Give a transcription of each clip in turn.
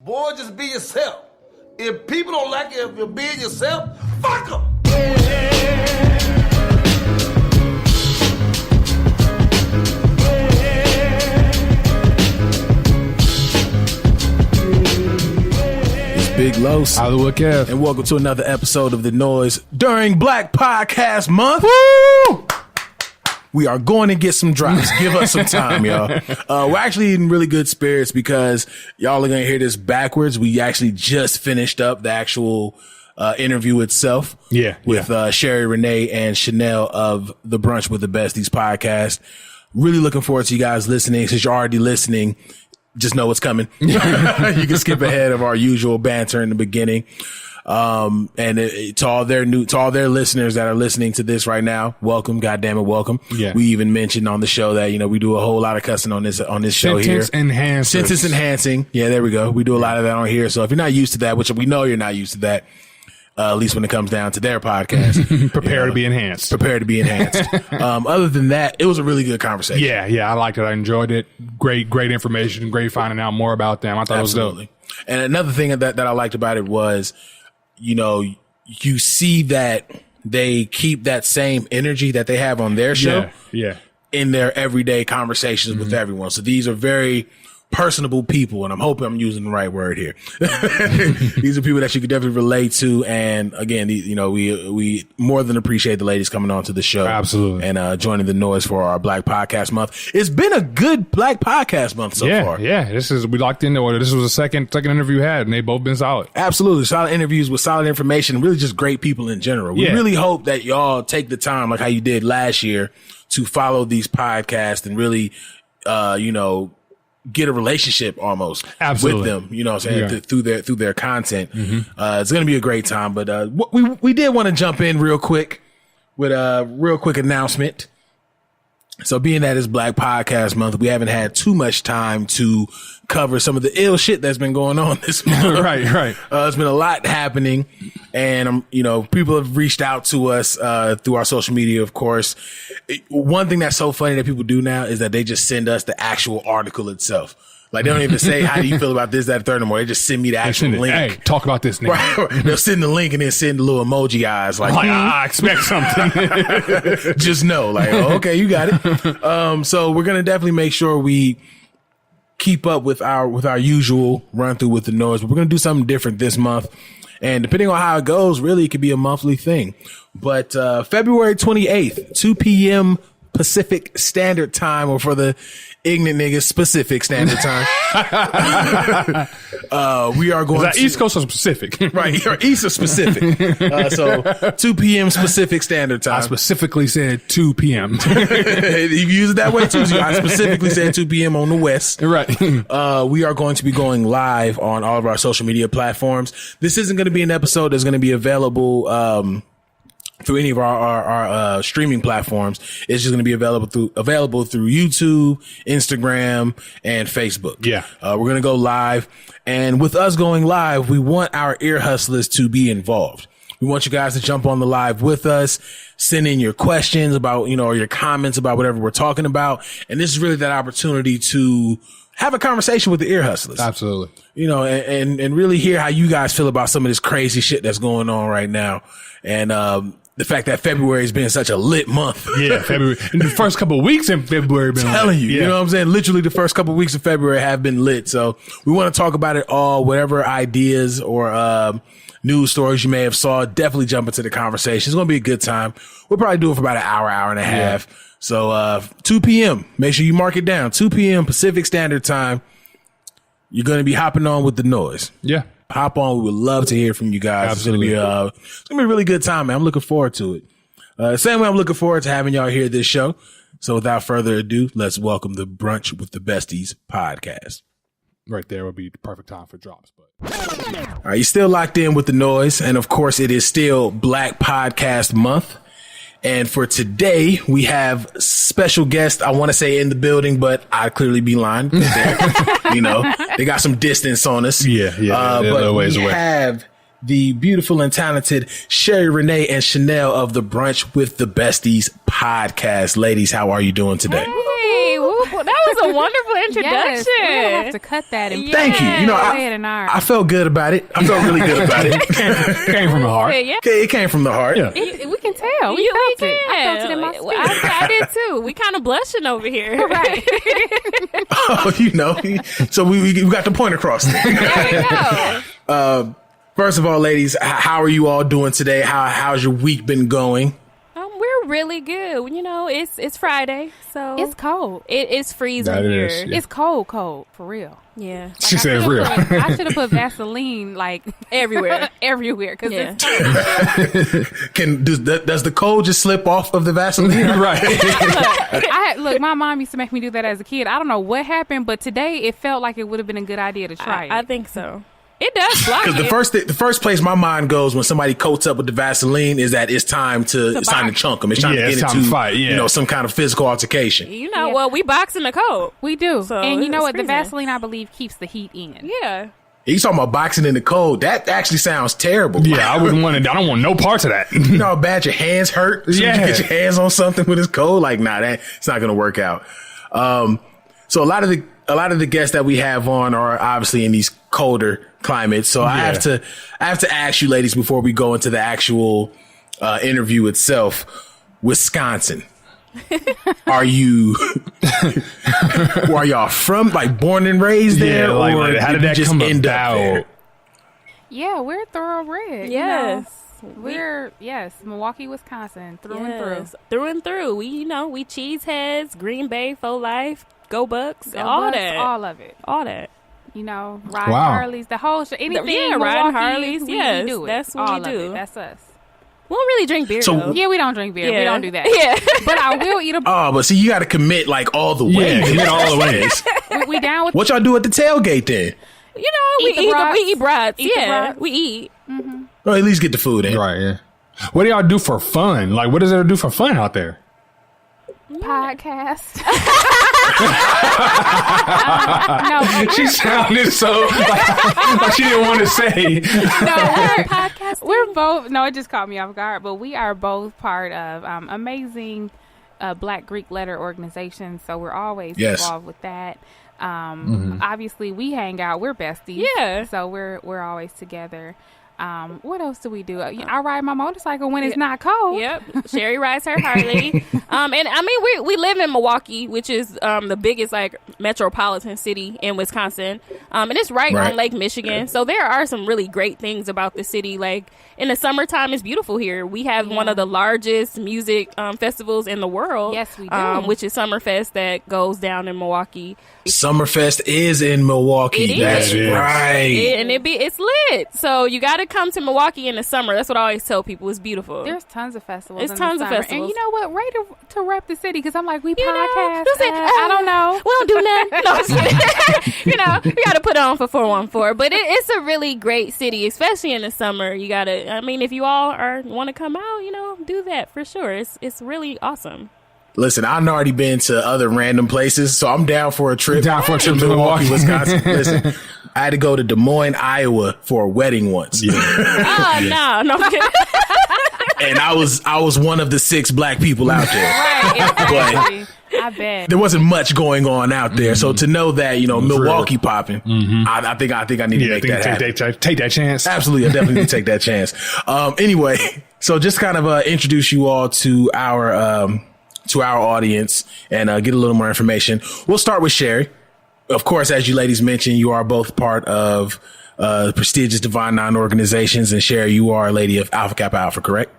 Boy, just be yourself. If people don't like it if you're being yourself, fuck them. Big Los, Hollywood Kev, and welcome to another episode of the Noize during Black Podcast Month. Woo! We are going to get some drops. Give us some time, y'all. We're actually in really good spirits because y'all are going to hear this backwards. We actually just finished up the actual interview itself. With Sherry Renee and Chanel of the Brunch with the Besties Podcast. Really looking forward to you guys listening. Since you're already listening, just know what's coming. You can skip ahead of our usual banter in the beginning. To all their listeners that are listening to this right now, welcome, goddamn it, welcome. Yeah. We even mentioned on the show that, we do a whole lot of cussing on this show here. Sentence enhancing. Yeah, there we go. We do a lot of that on here. So if you're not used to that, which we know you're not used to that, at least when it comes down to their podcast. Prepare to be enhanced. Other than that, it was a really good conversation. Yeah, I liked it. I enjoyed it. Great information. Great finding out more about them. I thought Absolutely. It was dope. And another thing that I liked about it was, you see that they keep that same energy that they have on their show in their everyday conversations with everyone. So these are very personable people, and I'm hoping I'm using the right word here. These are people that you could definitely relate to, and again, we more than appreciate the ladies coming on to the show. Absolutely. And joining the Noize for our Black Podcast Month. It's been a good Black Podcast Month so far. Yeah, we locked into it. This was the second interview we had, and they both been solid. Absolutely. Solid interviews with solid information, really just great people in general. We really hope that y'all take the time, like how you did last year, to follow these podcasts and really, get a relationship almost with them, through their content. It's going to be a great time, but we did want to jump in real quick with a real quick announcement. So being that it's Black Podcast Month, we haven't had too much time to cover some of the ill shit that's been going on this month. Right. It's been a lot happening, and people have reached out to us through our social media, of course. One thing that's so funny that people do now is that they just send us the actual article itself. Like, they don't even say, how do you feel about this, that, third, and more. They just send me the actual link. Hey, talk about this now. Right. They'll send the link and then send the little emoji eyes. Like I expect something. Just know, okay, you got it. So we're going to definitely make sure we keep up with our usual run through with the Noize, but we're going to do something different this month. And depending on how it goes, really, it could be a monthly thing. But February 28th, 2 p.m. Pacific Standard Time, or for the ignorant niggas, Pacific Standard Time. We are going to East Coast or Pacific? Right, East or Pacific. So 2 p.m. Specific Standard Time. I specifically said 2 p.m. You use it that way too. So I specifically said 2 p.m. on the West. Right. We are going to be going live on all of our social media platforms. This isn't going to be an episode that's going to be available through any of our streaming platforms. It's just going to be available through YouTube, Instagram, and Facebook. Yeah. We're going to go live, and with us going live, we want our ear hustlers to be involved. We want you guys to jump on the live with us, send in your questions about, or your comments about whatever we're talking about. And this is really that opportunity to have a conversation with the ear hustlers. Absolutely. And really hear how you guys feel about some of this crazy shit that's going on right now. And, the fact that February has been such a lit month. Yeah, February. And the first couple of weeks in February have been telling lit. You know what I'm saying? Literally the first couple of weeks of February have been lit. So we want to talk about it all, whatever ideas or news stories you may have saw, definitely jump into the conversation. It's going to be a good time. We'll probably do it for about an hour and a half. So 2 p.m. Make sure you mark it down. 2 p.m. Pacific Standard Time. You're going to be hopping on with the Noize. Yeah. Hop on. We would love to hear from you guys. Absolutely. It's gonna be a really good time, man. I'm looking forward to it. Same way I'm looking forward to having y'all hear this show. So without further ado, let's welcome the Brunch with the Besties podcast. Right there would be the perfect time for drops. But all right, you're still locked in with the Noize, and of course, it is still Black Podcast Month. And for today, we have special guests, I want to say in the building, but I'd clearly be lying. They got some distance on us. Yeah. But we have the beautiful and talented Sherry Renee and Chanel of the Brunch with the Besties podcast. Ladies, how are you doing today? Hey, woo. was a wonderful introduction. Yes, we're gonna have to cut that and Thank you. You know, play it in our. I felt good about it. I felt really good about it. Came from the heart. Yeah. Okay, it came from the heart. Yeah. We can tell. We felt can. it. I felt it in my spirit. I did too. We kind of blushing over here. Right. Oh, you know. So we got the point across there. There we go. First of all, ladies, how are you all doing today? How's your week been going? We're really good. You know, it's Friday, so It's cold. It's freezing That here. is, yeah. It's cold for real. Yeah, She said it's real. I should have put Vaseline like everywhere. everywhere because Yeah. Does the cold just slip off of the Vaseline? Right. Look, my mom used to make me do that as a kid. I don't know what happened, but today it felt like it would have been a good idea to try it. I think so. It does block Because it. the first place my mind goes when somebody coats up with the Vaseline is that it's time to chunk them. It's time to Yeah, get it's into time to fight, yeah. you know, some kind of physical altercation. You know, Yeah. well, we box in the cold. We do. So And you know it's what? The freezing. Vaseline, I believe, keeps the heat in. Yeah. You talking about boxing in the cold? That actually sounds terrible. Yeah, I wouldn't want to. I don't want no parts of that. You know how bad your hands hurt? As soon as you Yeah. get your hands on something when it's cold, like, nah, it's not going to work out. So a lot of the guests that we have on are obviously in these colder climates. So I have to ask you, ladies, before we go into the actual interview itself, Wisconsin. Are y'all from, like, born and raised there, Yeah, like, or how did you that just come end up about? there? Yeah, we're thoroughbred. Yes. We're Milwaukee, Wisconsin, through and through. Yes. Through and through. We cheeseheads, Green Bay, for life, go Bucks, Go all Bucks, that. all of it. All that. You know, ride Wow. Harleys, the whole shit. Anything. Yeah, Milwaukee, riding Harleys, we yes, do it. that's what all we of do. it. That's us. We don't really drink beer, So- though. Yeah, we don't drink beer. We Yeah. don't do that. Yeah. But I will eat a. Oh, but see, you got to commit, like, all the way. Yeah, commit all the ways. we down with. What y'all do at the tailgate then? You know, Eat the brats. we eat brats. Eat the Yeah, brats. we eat. Or at least get the food in. Right. Yeah. What do y'all do for fun? Like, what does there do for fun out there? Podcast. No, She sounded so like she didn't want to say. we're both. No, it just caught me off guard. But we are both part of amazing Black Greek letter organization. So we're always involved with that. Obviously, we hang out. We're besties. Yeah. So we're always together. What else do we do? I ride my motorcycle when it's not cold. Yep. Sherry rides her Harley. And I mean, we live in Milwaukee, which is the biggest like metropolitan city in Wisconsin. And it's right on Lake Michigan. So there are some really great things about the city. Like in the summertime, it's beautiful here. We have one of the largest music festivals in the world. Yes, we do. Which is Summerfest that goes down in Milwaukee. Summerfest is in Milwaukee. It is. That's It is. right. It's lit. So you got to come to Milwaukee in the summer. That's what I always tell people. It's beautiful. There's tons of festivals. It's in tons the of summer. festivals. And you know what? Ready to rep the city because I'm like, we You know, podcast. don't say, I don't know. We don't do nothing. No, I'm just kidding. You know, we got to put on for 414. But it's a really great city, especially in the summer. You got to, I mean, if you all want to come out, you know, do that for sure. It's really awesome. Listen, I've already been to other random places, so I'm down for a trip. Down for a trip to to Milwaukee, Milwaukee. Wisconsin. Listen, I had to go to Des Moines, Iowa for a wedding once. Oh, no, I'm kidding. And I was one of the 6 black people out there. Right. I bet. There wasn't much going on out there. So to know that, you know, Milwaukee popping, I think I need to make that happen. Take that chance. Absolutely. I definitely need to take that chance. Anyway, so just kind of introduce you all to our audience and get a little more information. We'll start with Sherry. Of course, as you ladies mentioned, you are both part of the prestigious Divine Nine organizations. And Sherry, you are a lady of Alpha Kappa Alpha, correct?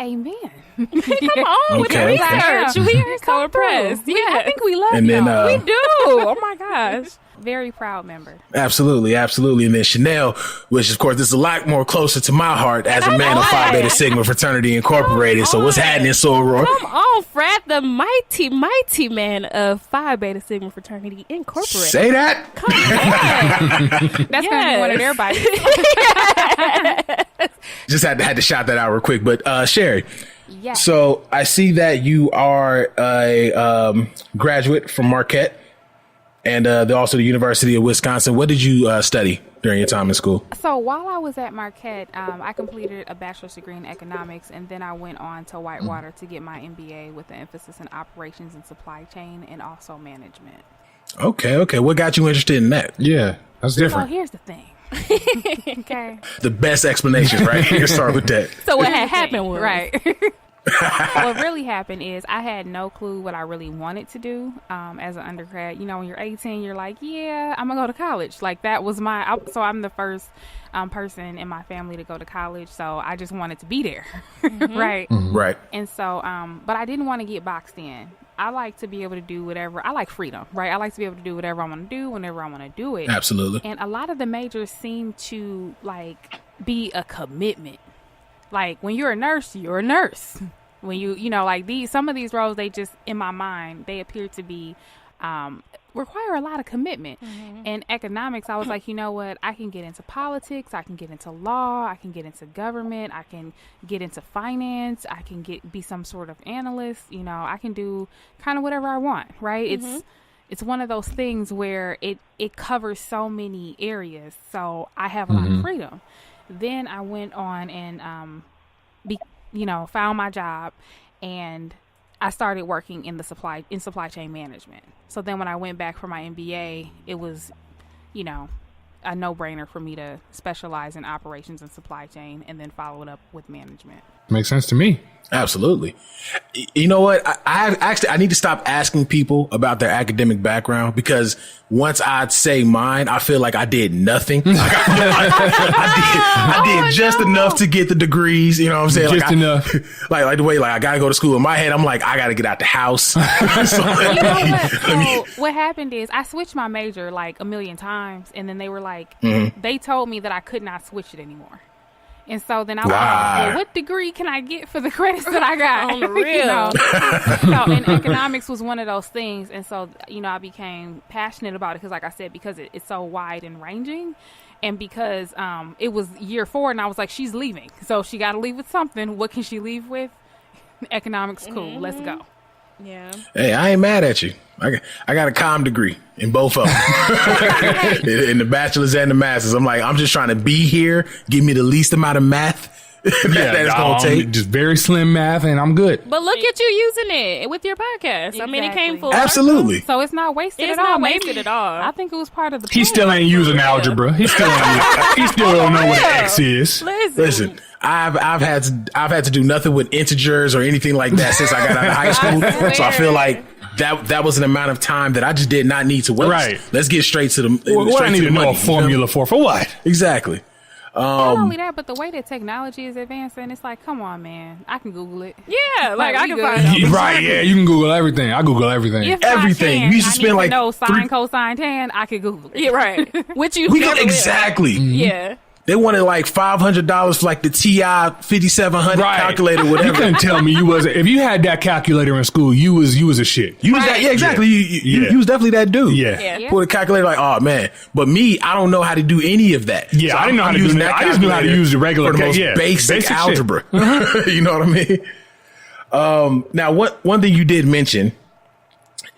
Amen. Come on with the Okay. research. We are so impressed. I Yeah, think we love And then, y'all. we do. Oh, my gosh. Very proud member. Absolutely. And then Chanel, which of course is a lot more closer to my heart as a man of Phi Beta Sigma Fraternity Incorporated. So what's happening, Soror? Come on, Frat, the mighty man of Phi Beta Sigma Fraternity Incorporated. Say that? Come on. That's going to be one of their bites. Just had to shout that out real quick. But Sherry, Yeah. so I see that you are a graduate from Marquette and also the University of Wisconsin. What did you study? during your time in school? So while I was at Marquette, I completed a bachelor's degree in economics, and then I went on to Whitewater to get my MBA with an emphasis in operations and supply chain and also management. Okay. What got you interested in that? Yeah, that's different. So here's the thing. Okay. The best explanation, right? Here, start with that. So what had happened was... Right. What really happened is I had no clue what I really wanted to do as an undergrad. You know, when you're 18, you're like, yeah, I'm going to go to college. Like, that was so I'm the first person in my family to go to college. So I just wanted to be there. Right. Mm-hmm. Right. And so, but I didn't want to get boxed in. I like to be able to do whatever. I like freedom, right? I like to be able to do whatever I want to do whenever I want to do it. Absolutely. And a lot of the majors seem to, like, be a commitment. Like, when you're a nurse, you're a nurse. When you know, like some of these roles, they just, in my mind, they appear to be, require a lot of commitment. In economics, I was like, you know what? I can get into politics. I can get into law. I can get into government. I can get into finance. I can be some sort of analyst. You know, I can do kind of whatever I want, right? It's one of those things where it covers so many areas. So I have a lot of freedom. Then I went on and, found my job, and I started working in supply chain management. So then when I went back for my MBA, it was, a no-brainer for me to specialize in operations and supply chain and then follow it up with management. Makes sense to me. Absolutely. You know what? I need to stop asking people about their academic background, because once I say mine, I feel like I did nothing. I did just enough to get the degrees. You know what I'm saying? Just enough. Like the way, I gotta go to school. In my head, I'm like, I gotta get out the house. What happened is I switched my major like a million times, and then they were like, they told me that I could not switch it anymore. And so then I was like, well, what degree can I get for the credits that I got? On the real. And economics was one of those things. And so, I became passionate about it because, like I said, because it's so wide and ranging. And because it was year 4, and I was like, she's leaving. So she got to leave with something. What can she leave with? Economics, cool. Let's go. Yeah. Hey, I ain't mad at you. I got a comm degree in both of them, in the bachelor's and the master's. I'm like, I'm just trying to be here. Give me the least amount of math that's gonna take. Just very slim math, and I'm good. But look at you using it with your podcast. Exactly. I mean, it came full Absolutely. circle. So it's not wasted It's at all. not wasted at all. I think it was part of the He still ain't using algebra. He still don't know what an X is. Listen, I've had to do nothing with integers or anything like that since I got out of high school. So I feel like that was an amount of time that I just did not need to waste. Right. Let's get straight to the What I need to know a formula for what? Exactly. Not only that, but the way that technology is advancing, it's like, come on, man, I can Google it. Yeah, like I can we find good. out. Right, yeah, you can Google everything. I Google everything. If Everything. I can, We used to spend like no sine, cosine, tan, I could Google it. Yeah, right. Which you We never got will. exactly. Yeah. They wanted like $500 for like the TI 5700 calculator, You whatever. couldn't tell me you wasn't. If you had that calculator in school, you was a shit. You was that, yeah, exactly. Yeah. You was definitely that dude. Yeah. Yeah. Pull the calculator like, oh man. But me, I don't know how to do any of that. Yeah, I didn't know how to do that. I just knew how to use the regular for the most yeah, basic algebra. shit. You know what I mean? Now, one thing you did mention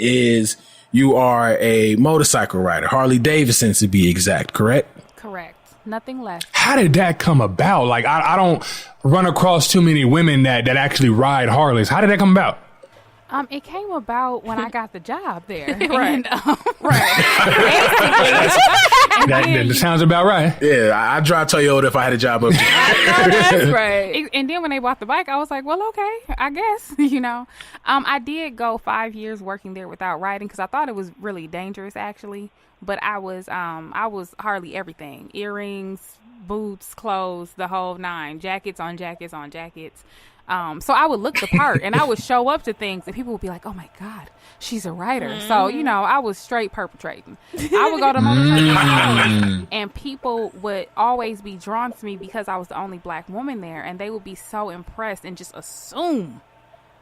is you are a motorcycle rider, Harley Davidson to be exact, correct? Correct. Nothing less. How did that come about? Like, I don't run across too many women that actually ride Harleys. How did that come about? It came about when I got the job there. Right. And, That sounds about right. Yeah, I drive Toyota if I had a job up there. That's right. And then when they bought the bike, I was like, well, okay, I guess, I did go 5 years working there without riding because I thought it was really dangerous, actually. But I was Harley everything: earrings, boots, clothes, the whole nine, jackets on jackets on jackets. So I would look the part, and I would show up to things, and people would be like, "Oh my God, she's a writer." Mm-hmm. So I was straight perpetrating. I would go to motorcycle shows, and people would always be drawn to me because I was the only black woman there, and they would be so impressed and just assume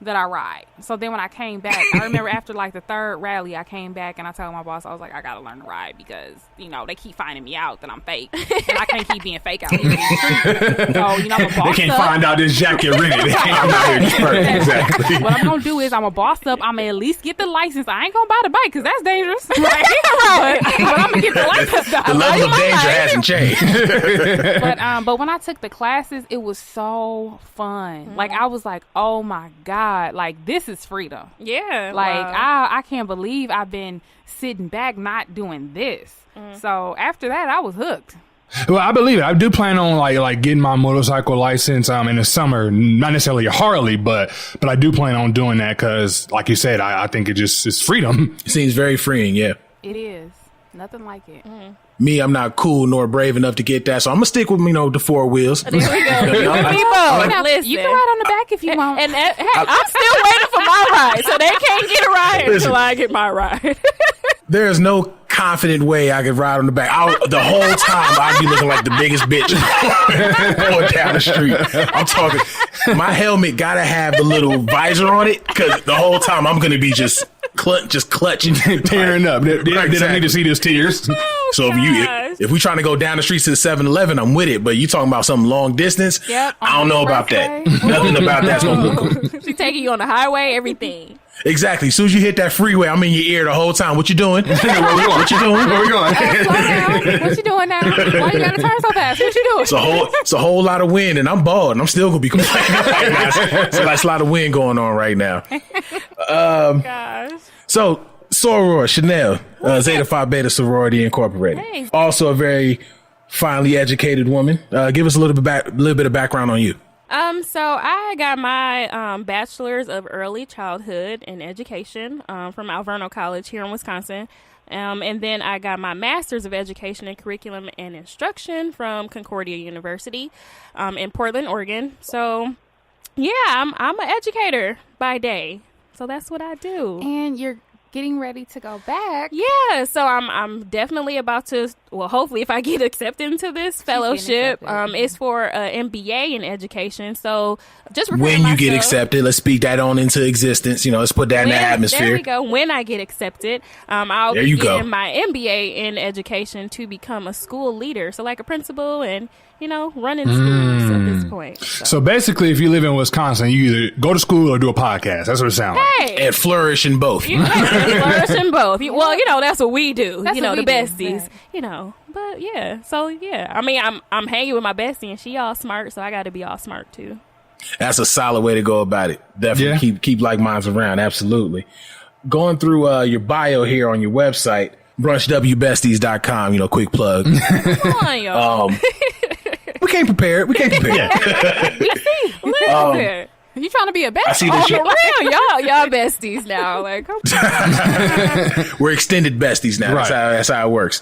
that I ride. So then when I came back, I remember after like the third rally, I came back and I told my boss, I was like, I gotta learn to ride because, you know, they keep finding me out that I'm fake. And I can't keep being fake out here in the street. So, you know, I'm a boss. They can't find out this jacket rented. I'm out here expert. Exactly. What I'm gonna do is I'm a boss up. I'm gonna at least get the license. I ain't gonna buy the bike because that's dangerous. Right? but I'm gonna get the license. The level of danger hasn't changed. But when I took the classes, it was so fun. Mm-hmm. Like I was like, oh my God, like this is freedom. Yeah. Like I can't believe I've been sitting back not doing this. Mm-hmm. So after that, I was hooked. Well, I believe it. I do plan on like getting my motorcycle license in the summer. Not necessarily a Harley, but I do plan on doing that because, like you said, I think it's freedom. It seems very freeing. Yeah, it is. Nothing like it. Mm-hmm. Me, I'm not cool nor brave enough to get that, so I'm gonna stick with the four wheels. There we go. You can ride on the back if you want. And hey, I'm still waiting for my ride, so they can't get a ride until I get my ride. There's no confident way I could ride on the back. The whole time I'd be looking like the biggest bitch going down the street. I'm talking. My helmet gotta have the little visor on it because the whole time I'm gonna be just clutching, tearing up. They don't need to see these tears. So if we trying to go down the streets to the 7-Eleven, I'm with it. But you talking about some long distance? Yep, I don't know about that. Nothing about that's gonna look cool. She taking you on the highway, everything. Exactly. As soon as you hit that freeway, I'm in your ear the whole time. What you doing? What you doing? Where we going? Slow down. What you doing now? Why you gotta turn so fast? What you doing? It's a whole lot of wind, and I'm bald, and I'm still gonna be complaining. It's a lot of wind going on right now. Gosh. So, soror, Chanel, Zeta Phi Beta Sorority Incorporated. Hey. Also a very finely educated woman. Give us a little bit of background on you. So I got my bachelor's of early childhood and education from Alverno College here in Wisconsin. And then I got my master's of education in curriculum and instruction from Concordia University in Portland, Oregon. So yeah, I'm an educator by day. So that's what I do. And you're getting ready to go back. Yeah, so I'm definitely about to, well, hopefully if I get accepted into this fellowship, it's for an MBA in education. So just when you get accepted, let's speak that on into existence. Let's put that in the atmosphere. There we go. When I get accepted, I'll be getting my MBA in education to become a school leader. So like a principal and, running schools at this point. So basically, if you live in Wisconsin, you either go to school or do a podcast. That's what it sounds like. And flourish in both. Flourish in both. Well, that's what we do. That's the besties. But yeah. So yeah. I mean, I'm hanging with my bestie, and she all smart, so I got to be all smart too. That's a solid way to go about it. Definitely keep like minds around. Absolutely. Going through your bio here on your website, brunchwbesties.com. Quick plug. Come on, y'all. We came prepared. We see. Listen. You trying to be a bestie? I see that y'all besties now. Like, we're extended besties now. Right. That's how it works.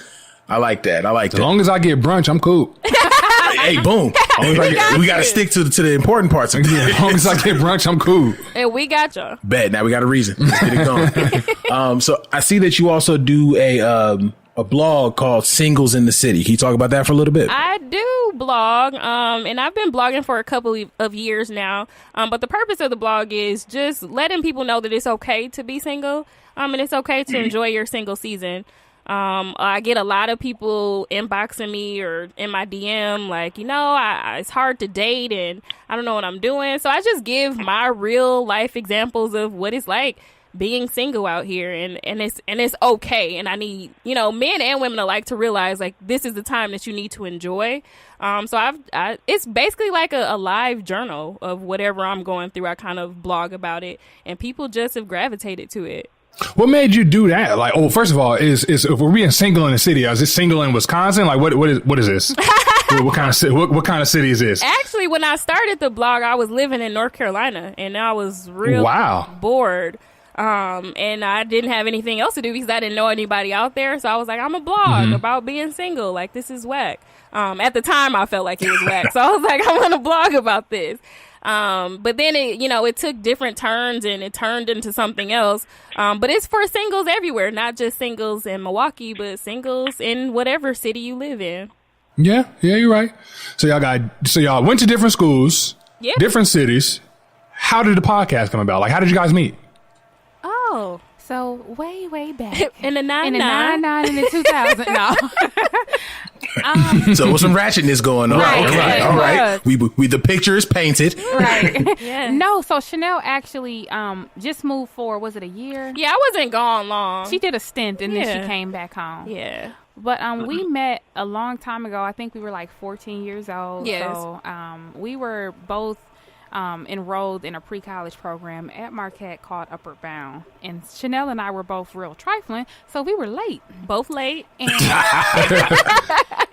I like that. As long as I get brunch, I'm cool. Hey, boom. We got to stick to the important parts. As long as I get brunch, I'm cool. And we got y'all. Bet. Now we got a reason. Let's get it going. So I see that you also do a blog called Singles in the City. Can you talk about that for a little bit? I do blog, and I've been blogging for a couple of years now. But the purpose of the blog is just letting people know that it's okay to be single, and it's okay to enjoy your single season. I get a lot of people inboxing me or in my DM like, it's hard to date and I don't know what I'm doing. So I just give my real life examples of what it's like being single out here, and it's okay. And I need, men and women alike to realize like this is the time that you need to enjoy. So it's basically like a live journal of whatever I'm going through. I kind of blog about it, and people just have gravitated to it. What made you do that? Like, first of all, is if we're being single in the city, is this single in Wisconsin? Like, what is this? what kind of city is this? Actually, when I started the blog, I was living in North Carolina, and I was really bored. And I didn't have anything else to do because I didn't know anybody out there. So I was like, I'm a blog about being single. Like, this is whack. At the time, I felt like it was whack. So I was like, I'm going to blog about this. But then it took different turns and it turned into something else. But it's for singles everywhere, not just singles in Milwaukee, but singles in whatever city you live in. Yeah, you're right. So y'all went to different schools, different cities. how did the podcast come about? Like, how did you guys meet? Oh, so way back in the 99 and the 2000. No. So with some ratchetness going on. Right. All right. We the picture is painted. Right. Yeah. No, so Chanel actually just moved for, was it a year? Yeah, I wasn't gone long. She did a stint and then she came back home. Yeah. But we met a long time ago. I think we were like 14 years old. Yes. So we were both enrolled in a pre-college program at Marquette called Upward Bound. And Chanel and I were both real trifling, so we were late. Both late. And,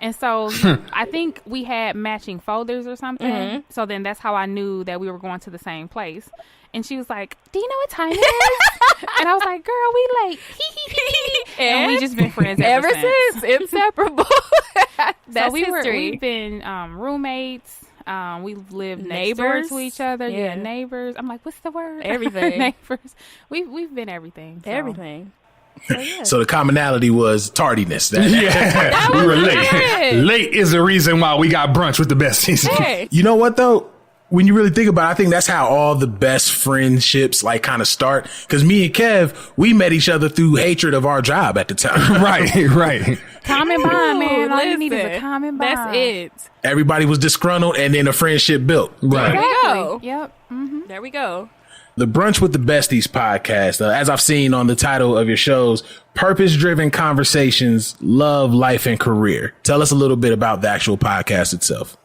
and so I think we had matching folders or something. Mm-hmm. So then that's how I knew that we were going to the same place. And she was like, do you know what time it is? And I was like, girl, we late. And we just been friends ever since. Inseparable. That's so history. We've been roommates. We've lived next Neighbors. door to each other. Yeah, neighbors. I'm like, what's the word? Everything. Neighbors. We've been everything. So. Everything. So the commonality was tardiness. We were late. Late is the reason why we got brunch with the besties. Hey. You know what though? When you really think about it, I think that's how all the best friendships like kind of start. Because me and Kev, we met each other through hatred of our job at the time. Right. Common bond, man. All you need is a common bond. That's it. Everybody was disgruntled and then a friendship built. Right. There we go. Yep. Mm-hmm. There we go. The Brunch with the Besties podcast, as I've seen on the title of your shows, purpose-driven conversations, love, life, and career. Tell us a little bit about the actual podcast itself.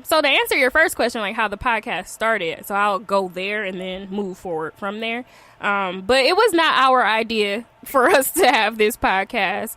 So to answer your first question, like how the podcast started, so I'll go there and then move forward from there. But it was not our idea for us to have this podcast.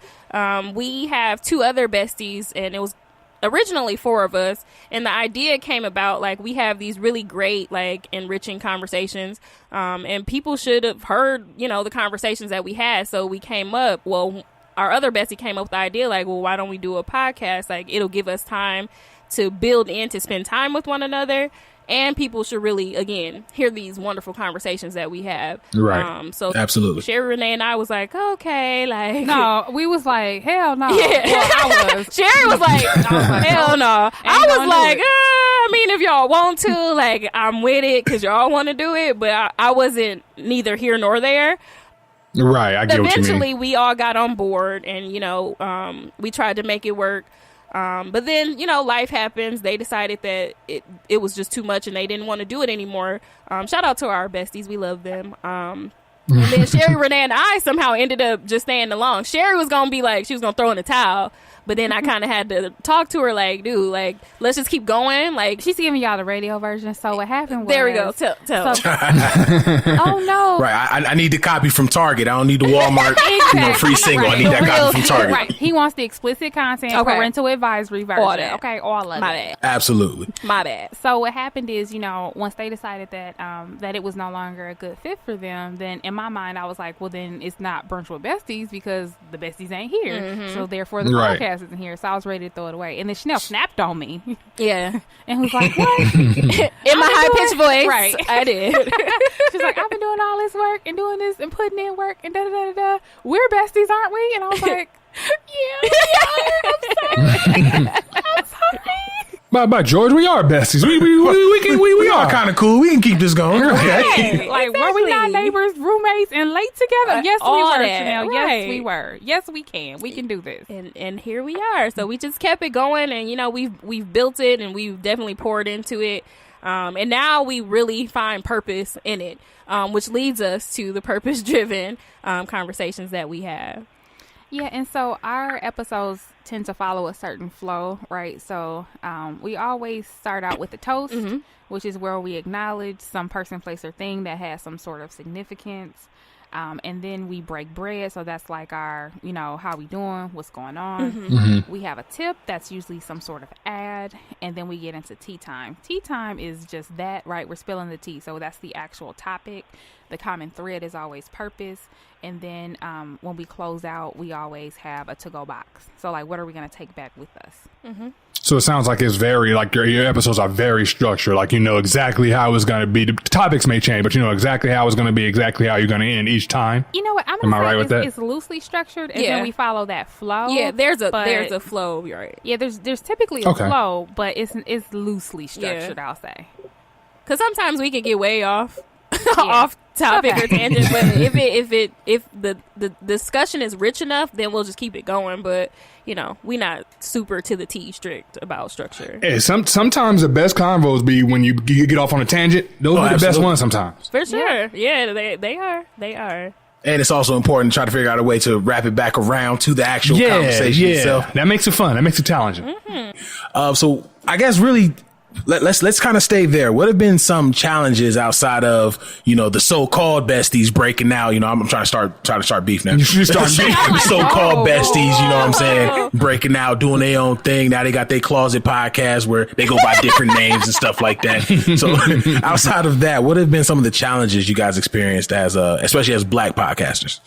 We have two other besties, and it was originally four of us. And the idea came about, like, we have these really great, like, enriching conversations. And people should have heard, you know, the conversations that we had. So we came up, our other bestie came up with the idea, like, well, why don't we do a podcast? Like, it'll give us time to build in, to spend time with one another, and people should really, again, hear these wonderful conversations that we have. Right. So absolutely, Sherry Renee and I was like, okay, like, no, we was like, hell no. Yeah. Well, I was. Sherry was like, hell no. I was like, I mean, if y'all want to, like, I'm with it because y'all want to do it, but I wasn't neither here nor there. Right. I get what you mean. Eventually, we all got on board, and you know, we tried to make it work. But then, you know, life happens. They decided that it was just too much and they didn't want to do it anymore. Shout out to our besties. We love them. And then Sherry Renee and I somehow ended up just staying along. Sherry was going to be like, she was going to throw in the towel. But then I kind of had to talk to her like, dude, like, let's just keep going. Like, she's giving y'all the radio version. So what happened was... There we go. Tell. Oh, no. Right. I need the copy from Target. I don't need the Walmart free single. Right. I need that copy from Target. Right. He wants the explicit content, parental advisory version. All that. Okay, all of it. My bad. Absolutely. My bad. So what happened is, you know, once they decided that that it was no longer a good fit for them, then in my mind, I was like, well, then it's not Brunch with Besties because the besties ain't here. Mm-hmm. So therefore, the podcast isn't here. So I was ready to throw it away. And then Chanel snapped on me. Yeah. And was like, what? In my high-pitched voice. Right. I did. She's like, I've been doing all this work and doing this and putting in work and da-da-da-da-da. We're besties, aren't we? And I was like, yeah, I'm sorry. By George, we are besties. We are kind of cool. We can keep this going. Okay. Like, were we not neighbors, roommates, and late together? Yes, we were, Chanel. Right. Yes, we were. Yes, we can. We can do this. And here we are. So we just kept it going, and you know, we've built it, and we've definitely poured into it. And now we really find purpose in it, which leads us to the purpose-driven conversations that we have. Yeah, and so our episodes tend to follow a certain flow, right? So we always start out with a toast, which is where we acknowledge some person, place, or thing that has some sort of significance. And then we break bread. So that's like our, you know, how we doing, what's going on. We have a tip. That's usually some sort of ad. And then we get into tea time. Tea time is just that, right? We're spilling the tea. So that's the actual topic. The common thread is always purpose. And then when we close out, we always have a to-go box. So like, what are we going to take back with us? So it sounds like it's very, like your episodes are very structured. Like, you know exactly how it's going to be. The topics may change, but you know exactly how it's going to be, exactly how you're going to end each time. You know what? I'm Am I right with that? It's loosely structured, and then we follow that flow. Yeah, there's a flow. You're right. Yeah, there's typically a flow, but it's loosely structured. I'll say. Because sometimes we can get way off off topic or tangent, but if the discussion is rich enough, then we'll just keep it going. But we not super to the T strict about structure. Hey, sometimes the best convos be when you get off on a tangent. Those are the best ones sometimes. For sure. Yeah, they are. And it's also important to try to figure out a way to wrap it back around to the actual conversation itself. That makes it fun. That makes it challenging. Mm-hmm. So I guess really, let's kind of stay there. What have been some challenges outside of the so-called besties breaking out? I'm trying to start beef now. You should start beef. The so-called besties, you know what I'm saying, breaking out, doing their own thing. Now they got their closet podcast where they go by different names and stuff like that. So outside of that, what have been some of the challenges you guys experienced as especially as Black podcasters?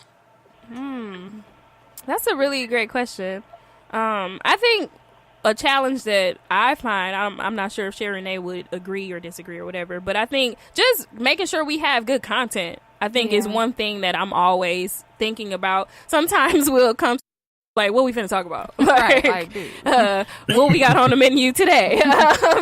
That's a really great question. I think a challenge that I find, I'm not sure if Sherry Renee would agree or disagree or whatever, but I think just making sure we have good content, I think is one thing that I'm always thinking about. Sometimes we'll come like, what we finna talk about? What we got on the menu today?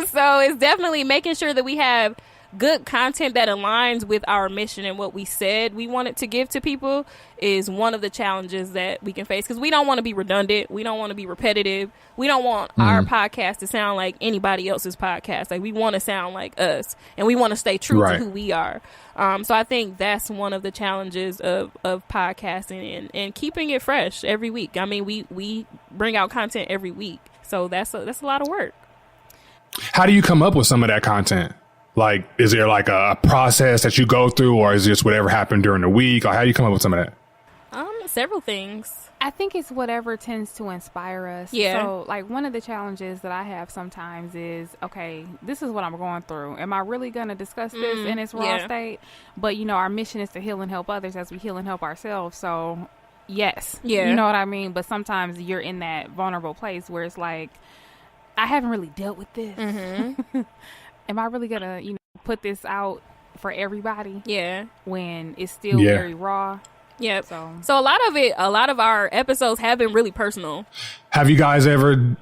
So it's definitely making sure that we have good content that aligns with our mission and what we said we wanted to give to people is one of the challenges that we can face, because we don't want to be redundant. We don't want to be repetitive. We don't want our podcast to sound like anybody else's podcast. Like, we want to sound like us, and we want to stay true to who we are. So I think that's one of the challenges of podcasting and keeping it fresh every week. I mean, we bring out content every week, so that's a lot of work. How do you come up with some of that content? Like, is there like a process that you go through, or is it just whatever happened during the week? Or how do you come up with some of that? Several things. I think it's whatever tends to inspire us. Yeah. So, like, one of the challenges that I have sometimes is, okay, this is what I'm going through. Am I really going to discuss this in its raw state? But, our mission is to heal and help others as we heal and help ourselves. So, yes. Yeah. You know what I mean? But sometimes you're in that vulnerable place where it's like, I haven't really dealt with this. Mm-hmm. Am I really going to, put this out for everybody? Yeah. When it's still very raw. Yep. So a lot of our episodes have been really personal. Have you guys ever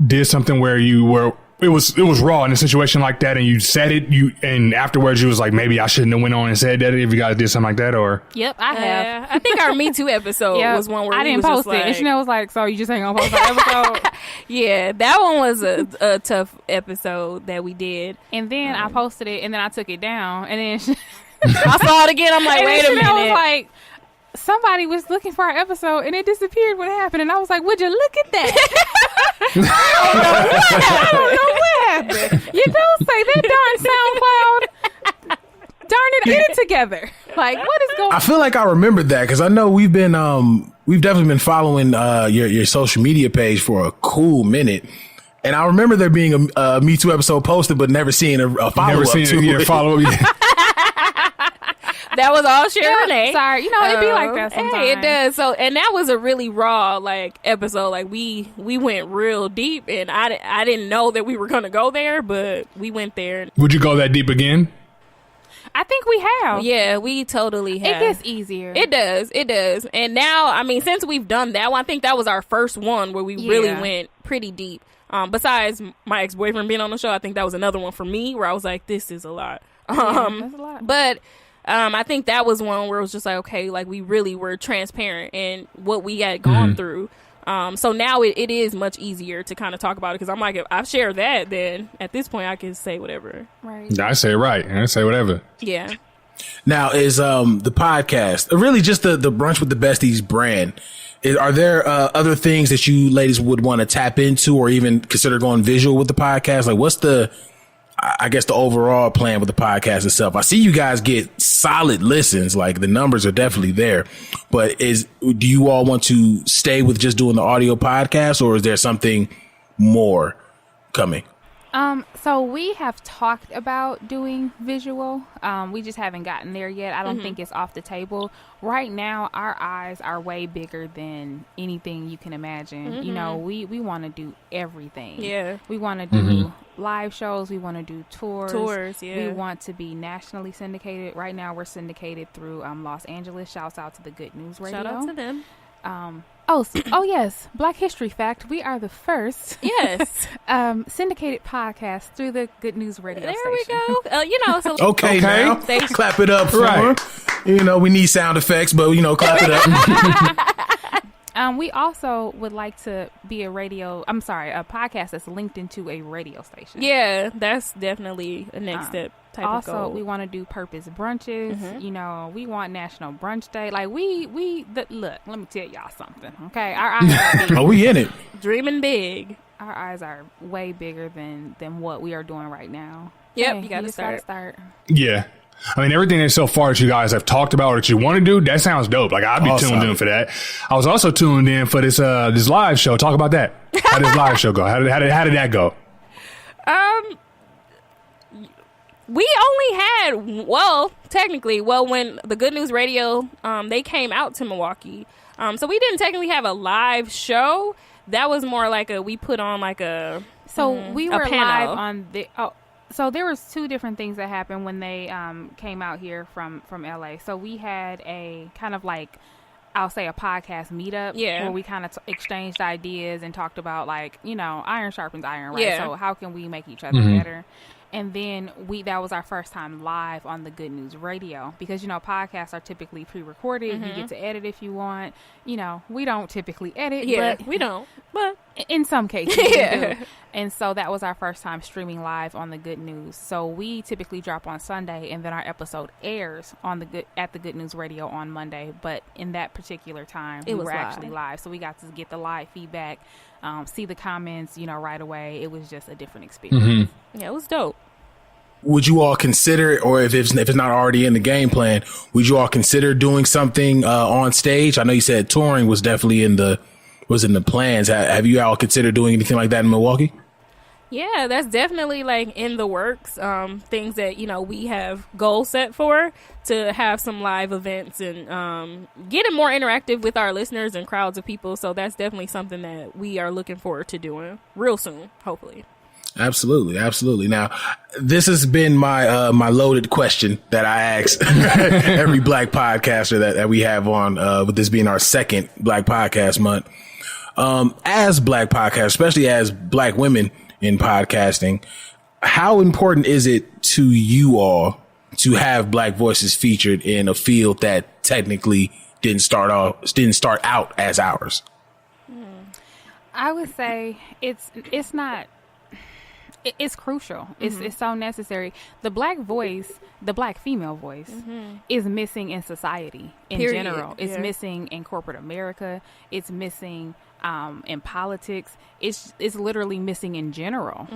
did something where it was raw in a situation like that, and you said it, and afterwards you was like, maybe I shouldn't have went on and said that? If you guys did something like that, or? Yep, I have. I think our Me Too episode was one where I didn't post it. And Chanel was like, so you just ain't gonna post that episode? Yeah, that one was a tough episode that we did. And then I posted it, and then I took it down, and then I saw it again. I'm like, wait a minute. I was like, somebody was looking for our episode and it disappeared. What happened? And I was like, would you look at that? I don't know what happened. You don't say that darn SoundCloud. Darn it, get it together. Like, what is going on? I feel like I remembered that because I know we've definitely been following your social media page for a cool minute. And I remember there being a Me Too episode posted, but never seeing a follow-up to it. Follow-up. That was all Sherry Renee. Sorry, it'd be like that sometimes. Hey, it does. So, and that was a really raw episode. Like, we went real deep, and I didn't know that we were gonna go there, but we went there. Would you go that deep again? I think we have. Yeah, we totally have. It gets easier. It does. And now, I mean, since we've done that one, I think that was our first one where we really went pretty deep. Besides my ex-boyfriend being on the show, I think that was another one for me where I was like, this is a lot. That's a lot. But I think that was one where it was just like, okay, like, we really were transparent in what we had gone through. So now it is much easier to kind of talk about it, because I'm like, if I've shared that, then at this point I can say whatever. Right. I say right. I say whatever. Yeah. Now, is the podcast really just the Brunch with the Besties brand? Are there other things that you ladies would want to tap into or even consider going visual with the podcast? Like, what's the overall plan with the podcast itself? I see you guys get solid listens. Like, the numbers are definitely there, but do you all want to stay with just doing the audio podcast, or is there something more coming? So we have talked about doing visual. We just haven't gotten there yet. I don't think it's off the table. Right now, our eyes are way bigger than anything you can imagine. We want to do everything. Yeah. We want to do live shows. We want to do tours. Yeah. We want to be nationally syndicated. Right now, we're syndicated through Los Angeles. Shouts out to the Good News Radio. Shout out to them. Oh yes, Black History Fact. We are the first syndicated podcast through the Good News Radio station. There we go. So okay. Now clap it up for her. We need sound effects, but clap it up. We also would like to be a podcast that's linked into a radio station. Yeah, that's definitely a next step. Also, we want to do purpose brunches. Mm-hmm. We want National Brunch Day. Like look, let me tell y'all something. Okay, our eyes are we in it? Dreaming big. Our eyes are way bigger than what we are doing right now. Yep, hey, you got to start. Yeah. I mean, everything that so far that you guys have talked about or that you want to do, that sounds dope. Like, I'd be tuned in for that. I was also tuned in for this live show. Talk about that. How did this live show go? How did that go? We only had, technically, when the Good News Radio, they came out to Milwaukee. So we didn't technically have a live show. That was more like we put on like a So we were live on the... So there was two different things that happened when they came out here from LA. So we had a kind of like, I'll say a podcast meetup where we kind of exchanged ideas and talked about like, iron sharpens iron, right? So how can we make each other better? And then that was our first time live on the Good News Radio because, podcasts are typically pre-recorded. Mm-hmm. You get to edit if you want. We don't typically edit. Yeah, but we don't. But in some cases, we do. And so that was our first time streaming live on the Good News. So we typically drop on Sunday, and then our episode airs at the Good News Radio on Monday. But in that particular time, we were actually live. So we got to get the live feedback, see the comments, right away. It was just a different experience. Mm-hmm. Yeah, it was dope. Would you all consider, or if it's not already in the game plan, would you all consider doing something on stage? I know you said touring was definitely in the plans. Have you all considered doing anything like that in Milwaukee? Yeah, that's definitely like in the works. Things that, we have goals set for to have some live events and getting more interactive with our listeners and crowds of people. So that's definitely something that we are looking forward to doing real soon, hopefully. Absolutely. Now, this has been my my loaded question that I ask every Black podcaster that we have on, with this being our second Black Podcast Month. As Black podcasters, especially as Black women in podcasting, how important is it to you all to have Black voices featured in a field that technically didn't start out as ours? I would say it's not. It's crucial. Mm-hmm. It's so necessary. The Black voice, the Black female voice, is missing in society in general. It's missing in corporate America. It's missing in politics. It's literally missing in general.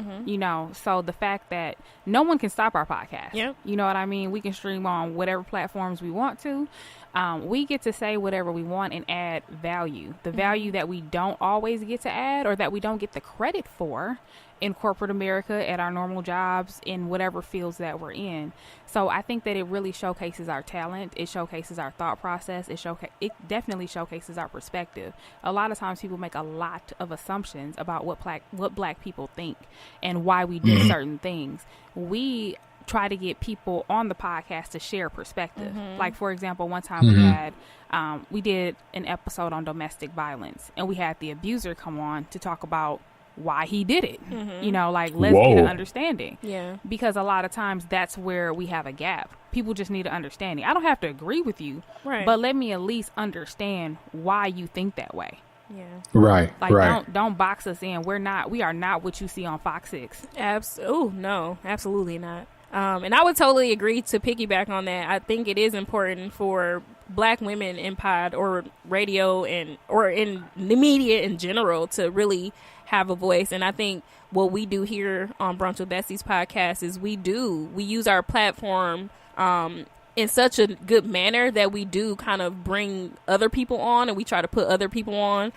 So the fact that no one can stop our podcast. Yep. You know what I mean? We can stream on whatever platforms we want to. We get to say whatever we want and add value. The value that we don't always get to add or that we don't get the credit for in corporate America, at our normal jobs, in whatever fields that we're in. So I think that it really showcases our talent. It showcases our thought process. It definitely showcases our perspective. A lot of times people make a lot of assumptions about what Black people think and why we do certain things. We try to get people on the podcast to share perspective. Like, for example, one time we did an episode on domestic violence, and we had the abuser come on to talk about why he did it. Let's get an understanding. Yeah. Because a lot of times that's where we have a gap. People just need an understanding. I don't have to agree with you, but let me at least understand why you think that way. Yeah. Right. Don't box us in. We are not what you see on Fox 6. No, absolutely not. And I would totally agree to piggyback on that. I think it is important for Black women in pod or radio or in the media in general to really have a voice. And I think what we do here on Brunch with Besties podcast is we use our platform in such a good manner that we do kind of bring other people on, and we try to put other people on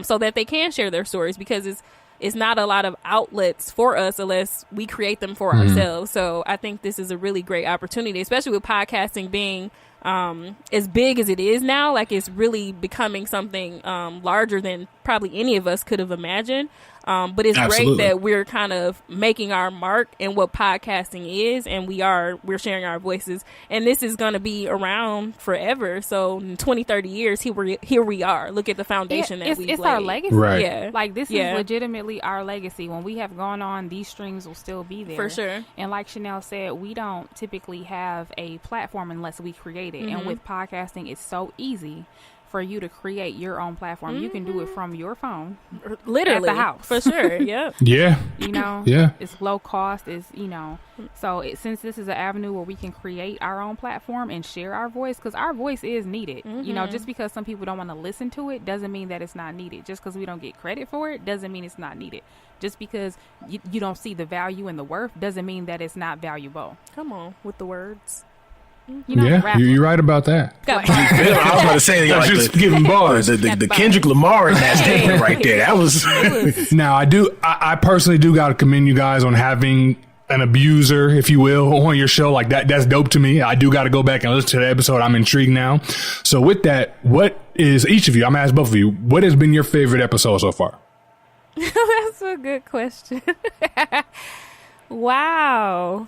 so that they can share their stories, because it's not a lot of outlets for us unless we create them for ourselves. So I think this is a really great opportunity, especially with podcasting being as big as it is now, like it's really becoming something larger than probably any of us could have imagined. But it's Absolutely. great that we're kind of making our mark in what podcasting is, and we're sharing our voices, and this is going to be around forever. So in 20, 30 years, here we are. Look at the foundation that we've laid. It's our legacy. Right. Yeah. Like, this is legitimately our legacy. When we have gone on, these streams will still be there. For sure. And like Chanel said, we don't typically have a platform unless we create it. And with podcasting, it's so easy for you to create your own platform. You can do it from your phone, literally, at the house. For sure. Yep. Yeah. You know, Yeah. it's low cost. It's, you know, so since this is an avenue where we can create our own platform and share our voice, because our voice is needed. You know, just because some people don't want to listen to it doesn't mean that it's not needed. Just because we don't get credit for it doesn't mean it's not needed. Just because you don't see the value and the worth doesn't mean that it's not valuable. Come on with the words. You know, Yeah, you're right about that. I was about to say, like, Just giving bars. the Kendrick Lamar in that statement right there. That was. Now, I personally do got to commend you guys on having an abuser, if you will, on your show. Like that's dope to me. I do got to go back and listen to the episode. I'm intrigued now. So with that, what is each of you, I'm going to ask both of you, what has been your favorite episode so far? That's a good question. Wow.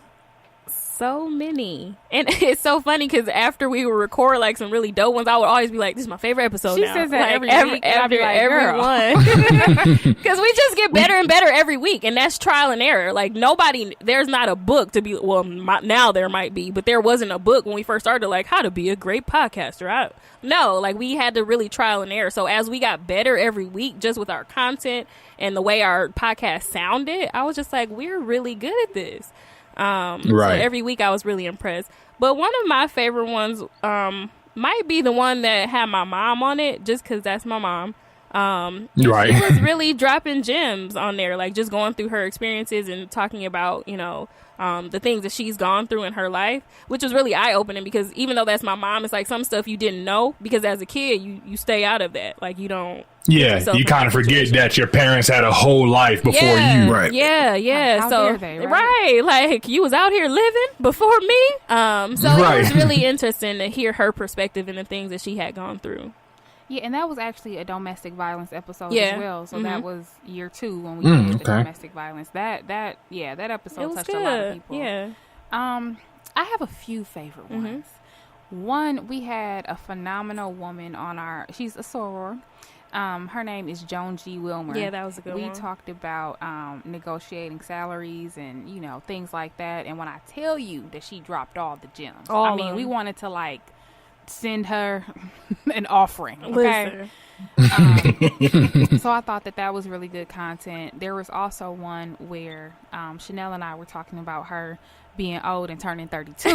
So many. And it's so funny because after we would record like some really dope ones, I would always be like, this is my favorite episode She now. says that like, every week, and I'd be like, every girl. one. Because we just get better and better every week, and that's trial and error. Like there's not a book to be, well, now there might be, but there wasn't a book when we first started, like how to be a great podcaster. No, like we had to really trial and error. So as we got better every week just with our content and the way our podcast sounded, I was just like, we're really good at this. Right. So every week I was really impressed. But one of my favorite ones might be the one that had my mom on it, just because that's my mom. Right. She was really dropping gems on there, like just going through her experiences and talking about, you know, the things that she's gone through in her life, which was really eye-opening because even though that's my mom, it's like some stuff you didn't know because as a kid, you stay out of that. Like you don't. Yeah, you kind of forget that your parents had a whole life before you. Right. Yeah. Like, how so dare they, right? like you was out here living before me. So it was really interesting to hear her perspective and the things that she had gone through. Yeah, and that was actually a domestic violence episode Yeah. as well. So that was year 2 when we did the domestic violence. That episode touched a lot of people. Yeah. I have a few favorite ones. One, we had a phenomenal woman on she's a soror. Her name is Joan G. Wilmer. Yeah, that was a good one. We talked about negotiating salaries and, you know, things like that. And when I tell you that she dropped all the gems, we wanted to like send her an offering. Okay. So I thought that was really good content. There was also one where Chanel and I were talking about her being old and turning 32.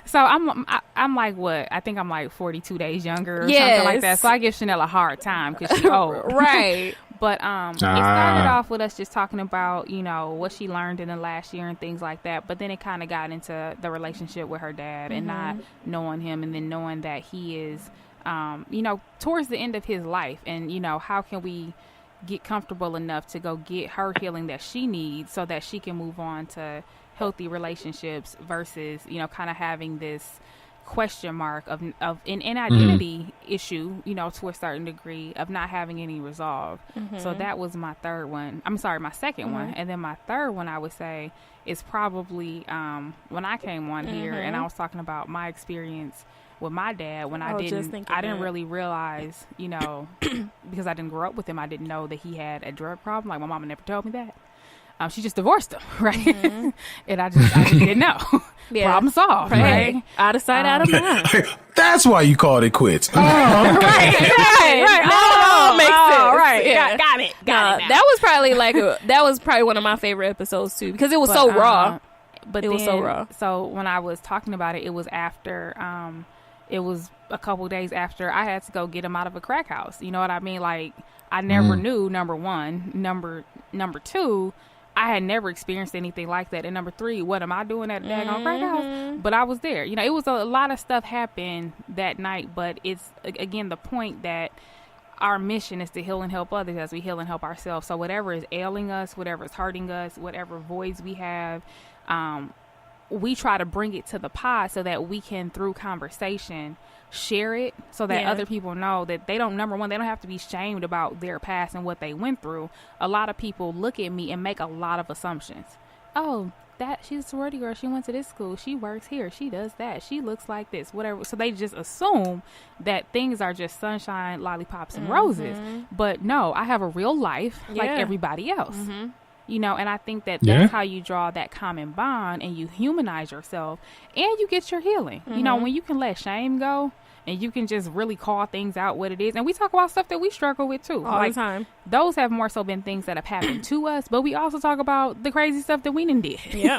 So I'm like, what? I think I'm like 42 days younger or something like that. So I give Chanel a hard time because she's old. Right. But it started off with us just talking about, you know, what she learned in the last year and things like that. But then it kind of got into the relationship with her dad and not knowing him and then knowing that he is, you know, towards the end of his life. And, you know, how can we get comfortable enough to go get her healing that she needs so that she can move on to healthy relationships versus, you know, kind of having this question mark of an identity issue, you know, to a certain degree of not having any resolve. So that was my third one. I'm sorry, my second one. And then my third one, I would say, is probably when I came on here and I was talking about my experience with my dad when I didn't really realize, you know, because I didn't grow up with him, I didn't know that he had a drug problem. Like my mama never told me that. She just divorced him, right? And I just didn't know. Problem solved, right? Out of sight, out of mind. That's why you called it quits. Right. No, makes sense. Right. Yeah. Got it. That was probably that was probably one of my favorite episodes too because it was so raw. But it was so raw. So when I was talking about it, it was after. It was a couple days after I had to go get him out of a crack house. You know what I mean? Like I never knew. Number one. Number two. I had never experienced anything like that. And number 3, what am I doing at a daggone crack house? But I was there. You know, it was a lot of stuff happened that night. But it's, again, the point that our mission is to heal and help others as we heal and help ourselves. So whatever is ailing us, whatever is hurting us, whatever voids we have, we try to bring it to the pod so that we can, through conversation, share it so that other people know that they don't, number one, they don't have to be shamed about their past and what they went through. A lot of people look at me and make a lot of assumptions. Oh, that she's a sorority girl, she went to this school, she works here, she does that, she looks like this, whatever. So they just assume that things are just sunshine, lollipops, and roses. But no, I have a real life like everybody else. You know, and I think that that's how you draw that common bond and you humanize yourself and you get your healing. You know, when you can let shame go and you can just really call things out what it is. And we talk about stuff that we struggle with too. All the time. Those have more so been things that have happened to us, but we also talk about the crazy stuff that we done did. Yeah,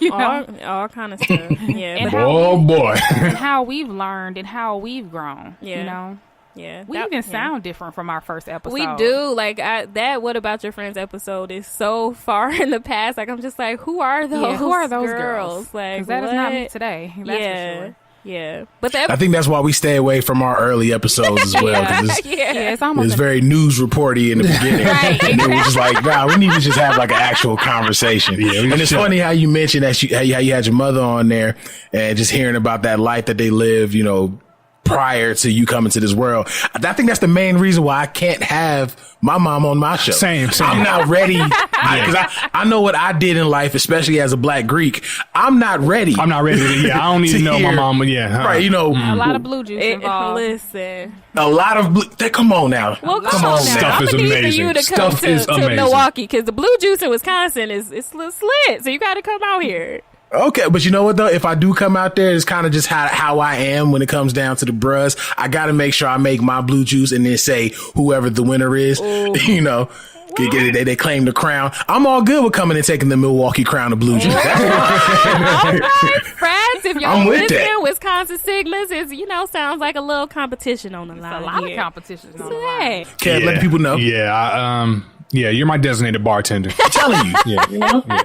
all kind of stuff. Yeah. And and how we've learned and how we've grown. You know? Yeah, we even sound different from our first episode. We do. Like that What About Your Friends episode is so far in the past. Like I'm just like, who are those? Who are those girls? Like that is not me today. That's for sure. Yeah, but I think that's why we stay away from our early episodes as well. It's almost it's very news reporty in the beginning, and then we're just like, we need to just have like an actual conversation. And it's funny how you mentioned that how you had your mother on there, and just hearing about that life that they live, you know, prior to you coming to this world. I think that's the main reason why I can't have my mom on my show. Same. I'm not ready because I know what I did in life, especially as a Black Greek. I'm not ready. I don't need to know my mom. Right, you know. A lot of blue juice involved. Listen. A lot of blue. Come on now. Well, come on now. Stuff is amazing. Stuff is amazing. To Milwaukee, because the blue juice in Wisconsin is slit. So you got to come out here. Okay, but you know what though? If I do come out there, it's kind of just how I am when it comes down to the bruhs. I got to make sure I make my blue juice and then say whoever the winner is, you know, they claim the crown. I'm all good with coming and taking the Milwaukee crown of blue juice. All right, friends, if y'all listening, Wisconsin Sigmas is, you know, sounds like a little competition on the line. A lot of competition on the line. Kev, let the people know. Yeah, you're my designated bartender. I'm telling you. Yeah.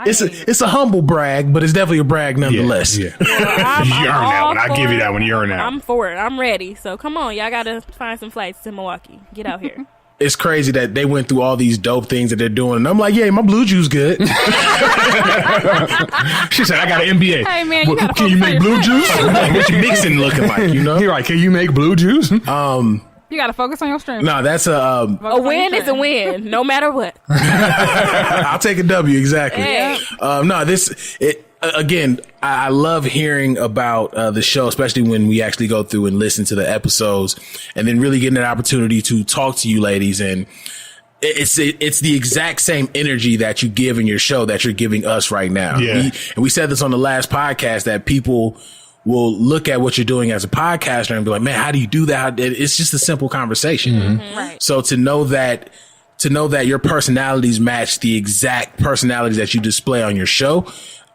It's a humble brag, but it's definitely a brag nonetheless. Yeah. You earn that one. I give you that one. You earn that. I'm for it. I'm ready. So come on, y'all got to find some flights to Milwaukee. Get out here. It's crazy that they went through all these dope things that they're doing, and I'm like, yeah, my blue juice good. She said, I got an MBA. Hey man, can you make blue juice? What you mixing looking like? You know, you're like, can you make blue juice? You got to focus on your strength. No, that's a win is a win, no matter what. I'll take a W, exactly. Hey. Again, I love hearing about the show, especially when we actually go through and listen to the episodes, and then really getting an opportunity to talk to you ladies. And it's the exact same energy that you give in your show that you're giving us right now. Yeah. We said this on the last podcast that people will look at what you're doing as a podcaster and be like, man, how do you do that? It's just a simple conversation. Mm-hmm. Right. So to know that your personalities match the exact personalities that you display on your show,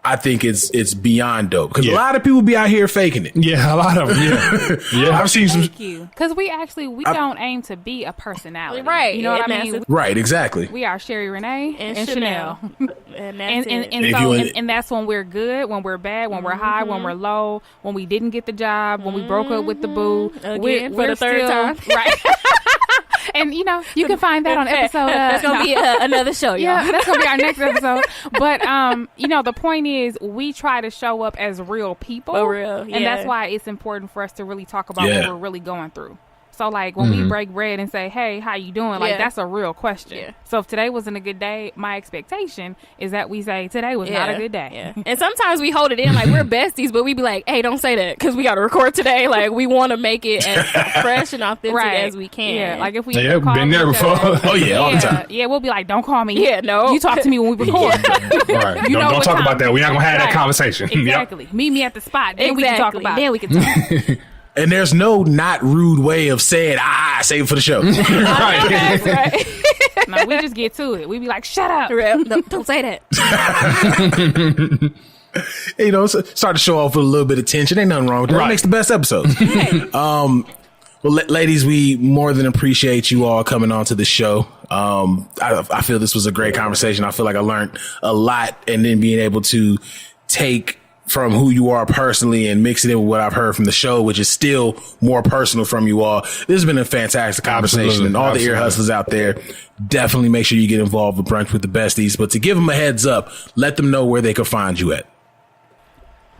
I think it's beyond dope, because a lot of people be out here faking it. Yeah, a lot of them. Yeah. I've seen some. Thank you. Because we don't aim to be a personality, right? You know what I mean? Right, exactly. We are Sherry Renee and Chanel, and that's and that's when we're good, when we're bad, when we're high, when we're low, when we didn't get the job, when we broke up with the boo, again for the third time, right? And, you know, you can find that on episode. That's going to be another show, y'all. Yeah, that's going to be our next episode. But, you know, the point is we try to show up as real people. For real, And that's why it's important for us to really talk about what we're really going through. So, like, when we break bread and say, hey, how you doing? Like, that's a real question. Yeah. So, if today wasn't a good day, my expectation is that we say, today was not a good day. Yeah. And sometimes we hold it in, like, we're besties, but we be like, hey, don't say that, because we got to record today. Like, we want to make it as fresh and authentic as we can. Yeah, like, if we been there before. Oh, yeah, all the time. Yeah, we'll be like, don't call me. Yeah, no. You talk to me when we record. Right. Don't talk about that. We're not going to have that conversation. Exactly. Yep. Meet me at the spot. Then we can talk about it. Then we can talk. And there's no not rude way of saying, save it for the show. Right. That's right. No, we just get to it. We be like, shut up. Don't say that. You know, start to show off with a little bit of tension. Ain't nothing wrong with that. That makes the best episodes. Well, ladies, we more than appreciate you all coming on to the show. I feel this was a great conversation. I feel like I learned a lot, and then being able to take from who you are personally and mix it in with what I've heard from the show, which is still more personal from you all. This has been a fantastic conversation. And all the ear hustlers out there, definitely make sure you get involved with Brunch with the Besties. But to give them a heads up, let them know where they can find you at.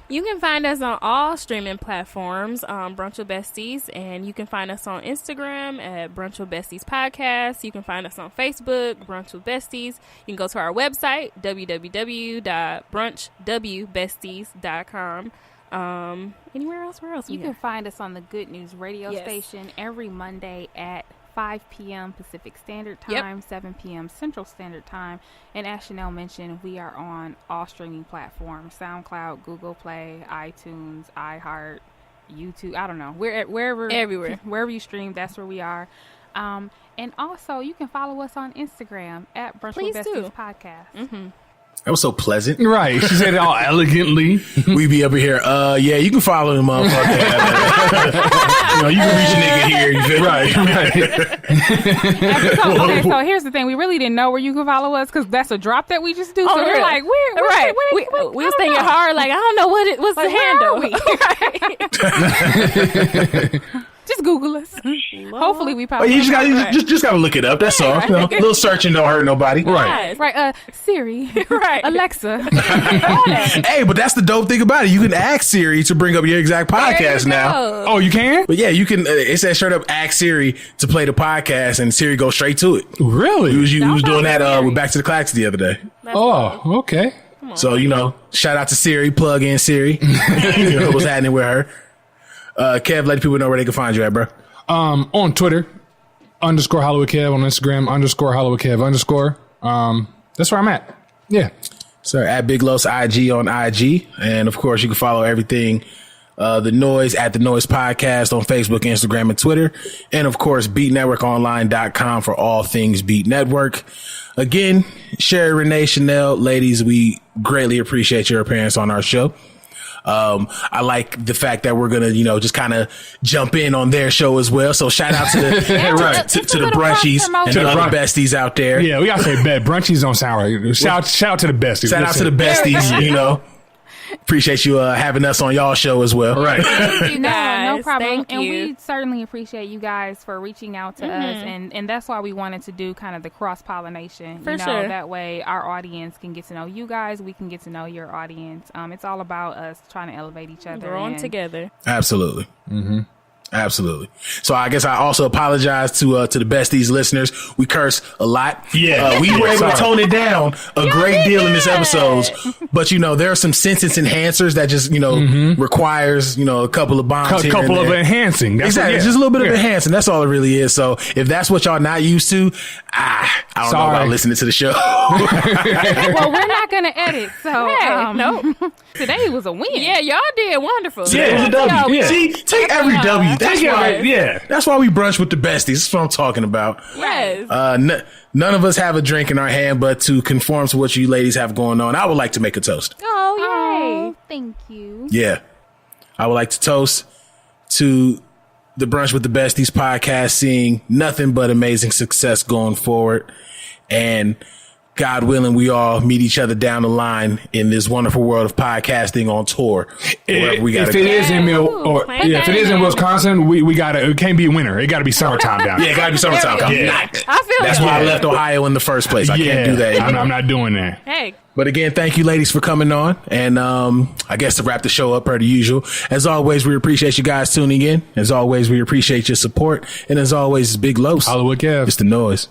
You can find us on all streaming platforms, Brunch with Besties, and you can find us on Instagram at Brunch with Besties Podcast. You can find us on Facebook, Brunch with Besties. You can go to our website, www.brunchwbesties.com. Anywhere else? Where else? You can find us on the Good News radio station every Monday at 5 p.m. Pacific Standard Time, 7 p.m. Central Standard Time. And as Chanel mentioned, we are on all streaming platforms, SoundCloud, Google Play, iTunes, iHeart, YouTube. I don't know. We're everywhere. Wherever you stream, that's where we are. And also, you can follow us on Instagram at Brunch with Besties Podcast. Mm-hmm. That was so pleasant. Right. She said it all elegantly. We be up here. Yeah, you can follow him up. You can reach a nigga here. You feel right. Okay, so here's the thing. We really didn't know where you can follow us because that's a drop that we just do. So we're like, where we was thinking hard, like, I don't know what's the handle. Just Google us. Hopefully we pop up. You just gotta look it up. That's all. Right. A little searching don't hurt nobody. Right. Siri. Right. Alexa. Hey, but that's the dope thing about it. You can ask Siri to bring up your exact podcast now. Oh, you can? But yeah, you can. It says straight up, ask Siri to play the podcast, and Siri goes straight to it. Really? We was doing that with Back to the Clacks the other day. Okay. So shout out to Siri. Plug in Siri. What's happening with her? Kev, let people know where they can find you at, bro. On Twitter, _Hollywood Kev. On Instagram, _Hollywood Kev _ that's where I'm at. Yeah. So at Big Los IG on IG. And of course, you can follow everything, the Noize at the Noize Podcast on Facebook, Instagram, and Twitter. And of course, BeatNetworkOnline.com for all things Beat Network. Again, Sherry Renee, Chanel, ladies, we greatly appreciate your appearance on our show. I like the fact that we're gonna, just kind of jump in on their show as well. So shout out to the to the brunchies and the other besties out there. Yeah, we gotta say brunchies don't sound right. Shout out to the besties. Shout out to the besties. Appreciate you having us on y'all show as well. Right. Thank you guys. No problem. Thank you. And we certainly appreciate you guys for reaching out to us. And that's why we wanted to do kind of the cross-pollination. For sure. That way our audience can get to know you guys. We can get to know your audience. It's all about us trying to elevate each other. Growing together. Absolutely. Mm-hmm. Absolutely. So I guess I also apologize to the Besties listeners. We curse a lot. Yeah. We were able to tone it down a great deal in this episode. But, there are some sentence enhancers that just, requires, a couple of bombs here couple of enhancing. That's exactly. Just a little bit of enhancing. That's all it really is. So if that's what y'all not used to, I don't know about listening to the show. Well, we're not going to edit. So, nope. Today was a win. Yeah, y'all did wonderful. Yeah, it was a W. Yeah. See, take every W. That's why we brunch with the besties. That's what I'm talking about. Yes. None of us have a drink in our hand, but to conform to what you ladies have going on, I would like to make a toast. Oh, yay. Thank you. Yeah. I would like to toast to the Brunch with the Besties podcast, seeing nothing but amazing success going forward. And God willing, we all meet each other down the line in this wonderful world of podcasting on tour. If it is in Wisconsin, we gotta. It can't be winter. It got to be summertime down. Yeah, it got to be summertime. I feel that's why I left Ohio in the first place. I can't do that. I'm not doing that. Hey. But again, thank you, ladies, for coming on. And I guess to wrap the show up per the usual, as always, we appreciate you guys tuning in. As always, we appreciate your support. And as always, it's Big Los. Hollywood Kev. It's the Noize.